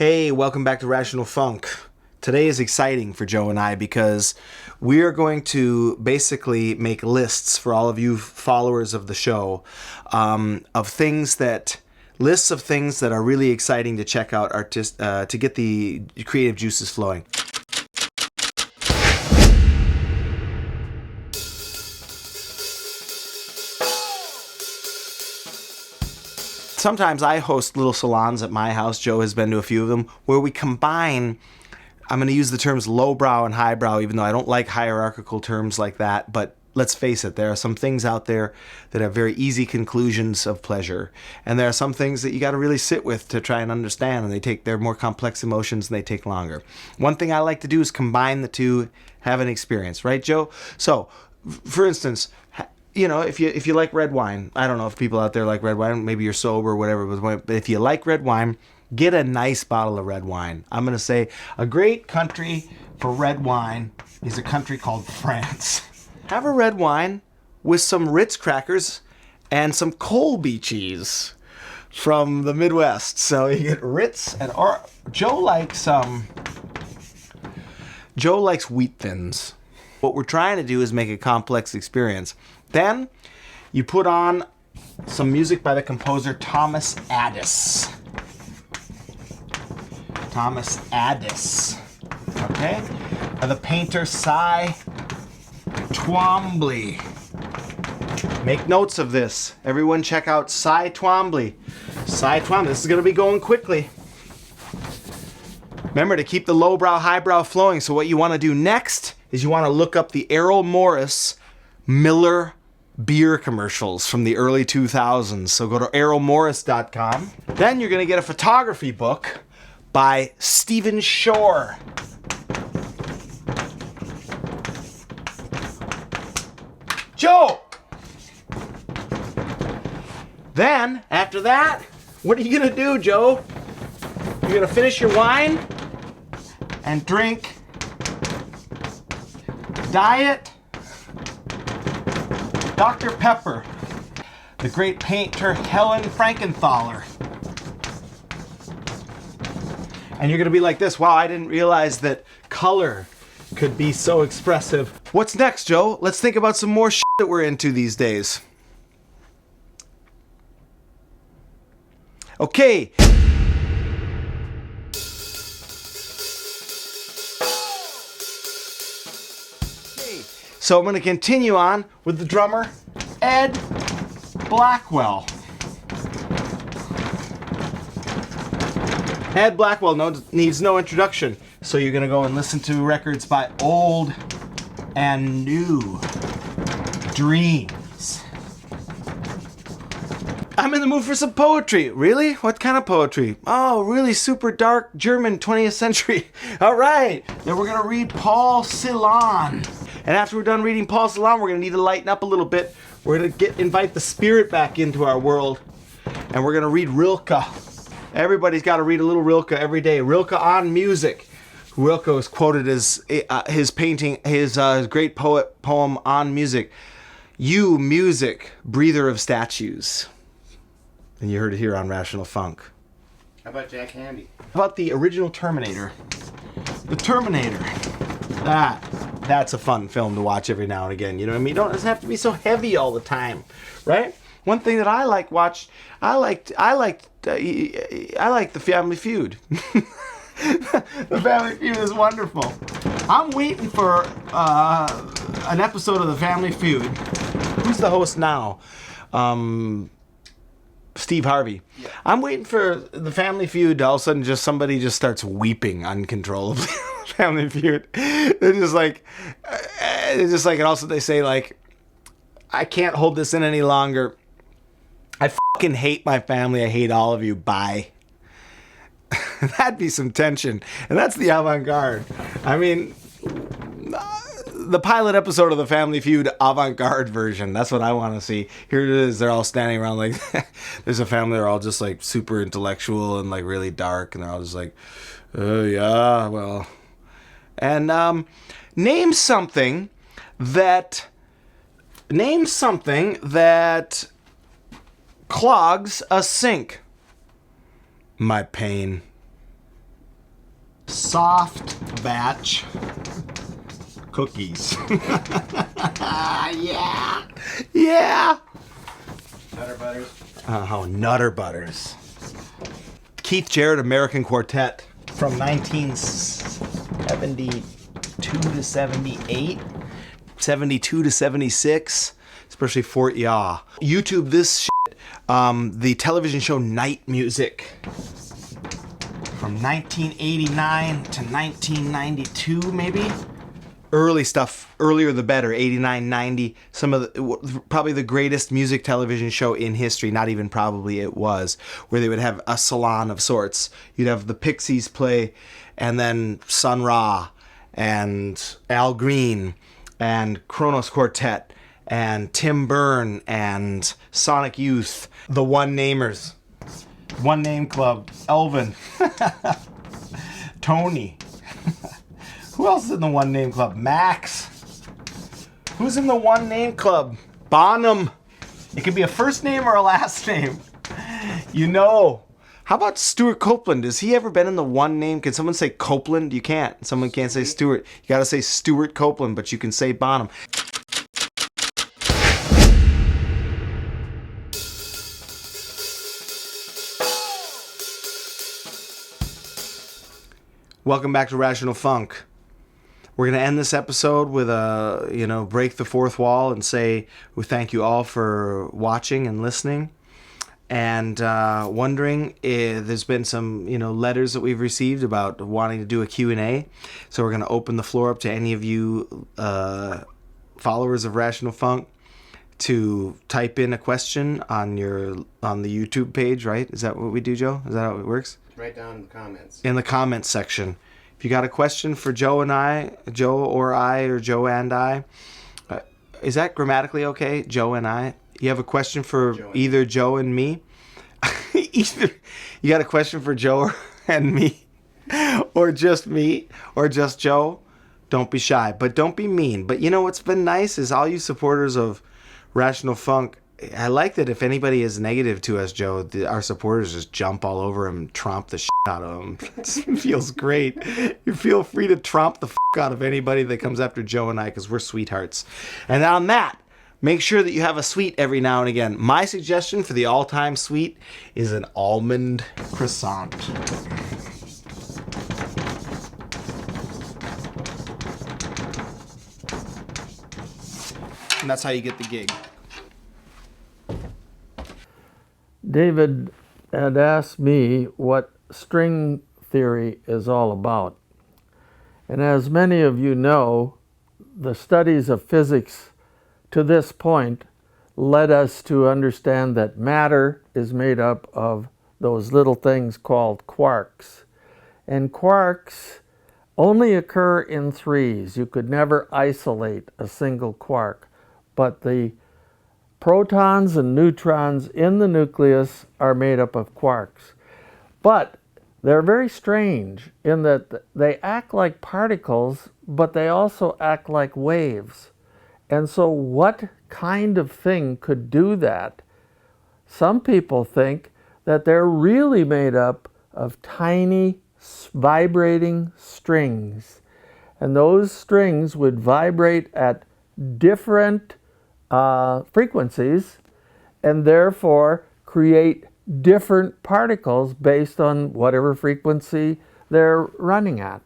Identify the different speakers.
Speaker 1: Hey, welcome back to Rational Funk. Today is exciting for Joe and I because we are going to basically make lists for all of you followers of the show lists of things that are really exciting to check out to get the creative juices flowing. Sometimes I host little salons at my house. Joe has been to a few of them where we combine, I'm going to use the terms lowbrow and highbrow, even though I don't like hierarchical terms like that. But let's face it, there are some things out there that have very easy conclusions of pleasure. And there are some things that you got to really sit with to try and understand. And they're more complex emotions and they take longer. One thing I like to do is combine the two, have an experience. Right, Joe? So, for instance, you know, if you like red wine, I don't know if people out there like red wine, maybe you're sober or whatever, but if you like red wine, get a nice bottle of red wine. I'm going to say a great country for red wine is a country called France. Have a red wine with some Ritz crackers and some Colby cheese from the Midwest. So you get Ritz or Joe likes wheat thins. What we're trying to do is make a complex experience. Then you put on some music by the composer Thomas Addis. Okay? And the painter Cy Twombly. Make notes of this. Everyone check out Cy Twombly. This is going to be going quickly. Remember to keep the lowbrow, highbrow flowing. So what you want to do next is you want to look up the Errol Morris Miller beer commercials from the early 2000s. So go to errolmorris.com. Then you're going to get a photography book by Stephen Shore. Joe! Then, after that, what are you going to do, Joe? You're going to finish your wine and drink Diet Dr. Pepper, the great painter Helen Frankenthaler. And you're going to be like this, wow, I didn't realize that color could be so expressive. What's next, Joe? Let's think about some more shit that we're into these days. Okay. So I'm going to continue on with the drummer, Ed Blackwell. Ed Blackwell needs no introduction. So you're going to go and listen to records by old and new dreams. I'm in the mood for some poetry. Really? What kind of poetry? Oh, really super dark German 20th century. All right. Then we're going to read Paul Celan. And after we're done reading Paul Celan, we're going to need to lighten up a little bit. We're going to invite the spirit back into our world. And we're going to read Rilke. Everybody's got to read a little Rilke every day. Rilke on music. Rilke is quoted as his great poem on music. You, music, breather of statues. And you heard it here on Rational Funk.
Speaker 2: How about Jack Handy?
Speaker 1: How about the original Terminator? The Terminator. That's a fun film to watch every now and again. You know what I mean? It doesn't have to be so heavy all the time, right? One thing that I liked the Family Feud. The Family Feud is wonderful. I'm waiting for an episode of the Family Feud. Who's the host now? Steve Harvey. Yeah. I'm waiting for the Family Feud. All of a sudden, somebody just starts weeping uncontrollably. Family Feud. They're just like, and also they say like, I can't hold this in any longer. I fucking hate my family. I hate all of you. Bye. That'd be some tension. And that's the avant-garde. I mean, the pilot episode of the Family Feud avant-garde version. That's what I want to see. Here it is. They're all standing around like, there's a family. They're all just like super intellectual and like really dark. And they're all just like, oh yeah, well. And name something that clogs a sink. My pain. soft batch cookies. Yeah. Yeah.
Speaker 2: Nutter Butters.
Speaker 1: Oh, Nutter Butters. Keith Jarrett American Quartet from 1972 to 78, 72 to 76, especially Fort Yaw. YouTube this shit. The television show Night Music from 1989 to 1992, maybe. Early stuff, earlier the better, 89, 90, some of the, probably the greatest music television show in history, not even probably it was, where they would have a salon of sorts. You'd have the Pixies play, and then Sun Ra, and Al Green, and Kronos Quartet, and Tim Byrne, and Sonic Youth, the One Namers, One Name Club, Elvin, Tony. Who else is in the One Name Club? Max. Who's in the One Name Club? Bonham. It could be a first name or a last name. You know. How about Stewart Copeland? Has he ever been in the One Name? Can someone say Copeland? You can't. Someone can't say Stewart. You got to say Stewart Copeland, but you can say Bonham. Welcome back to Rational Funk. We're going to end this episode with a, break the fourth wall and say we thank you all for watching and listening. And wondering if there's been some, letters that we've received about wanting to do a Q&A. So we're going to open the floor up to any of you followers of Rational Funk to type in a question on the YouTube page, right? Is that what we do, Joe? Is that how it works?
Speaker 2: Right down in the comments.
Speaker 1: In the comments section. If you got a question for Joe and I, or Joe and I, is that grammatically okay? Joe and I? You have a question for either Joe and me? Either you got a question for Joe and me, or just me, or just Joe? Don't be shy, but don't be mean. But what's been nice is all you supporters of Rational Funk. I like that if anybody is negative to us, Joe, our supporters just jump all over him and tromp the shit out of him. It feels great. You feel free to tromp the out of anybody that comes after Joe and I, because we're sweethearts. And on that, make sure that you have a sweet every now and again. My suggestion for the all-time sweet is an almond croissant. And that's how you get the gig.
Speaker 3: David had asked me what string theory is all about. And as many of you know, the studies of physics to this point led us to understand that matter is made up of those little things called quarks. And quarks only occur in threes. You could never isolate a single quark. But the protons and neutrons in the nucleus are made up of quarks. But they're very strange in that they act like particles, but they also act like waves. And so what kind of thing could do that? Some people think that they're really made up of tiny vibrating strings. And those strings would vibrate at different frequencies, and therefore create different particles based on whatever frequency they're running at.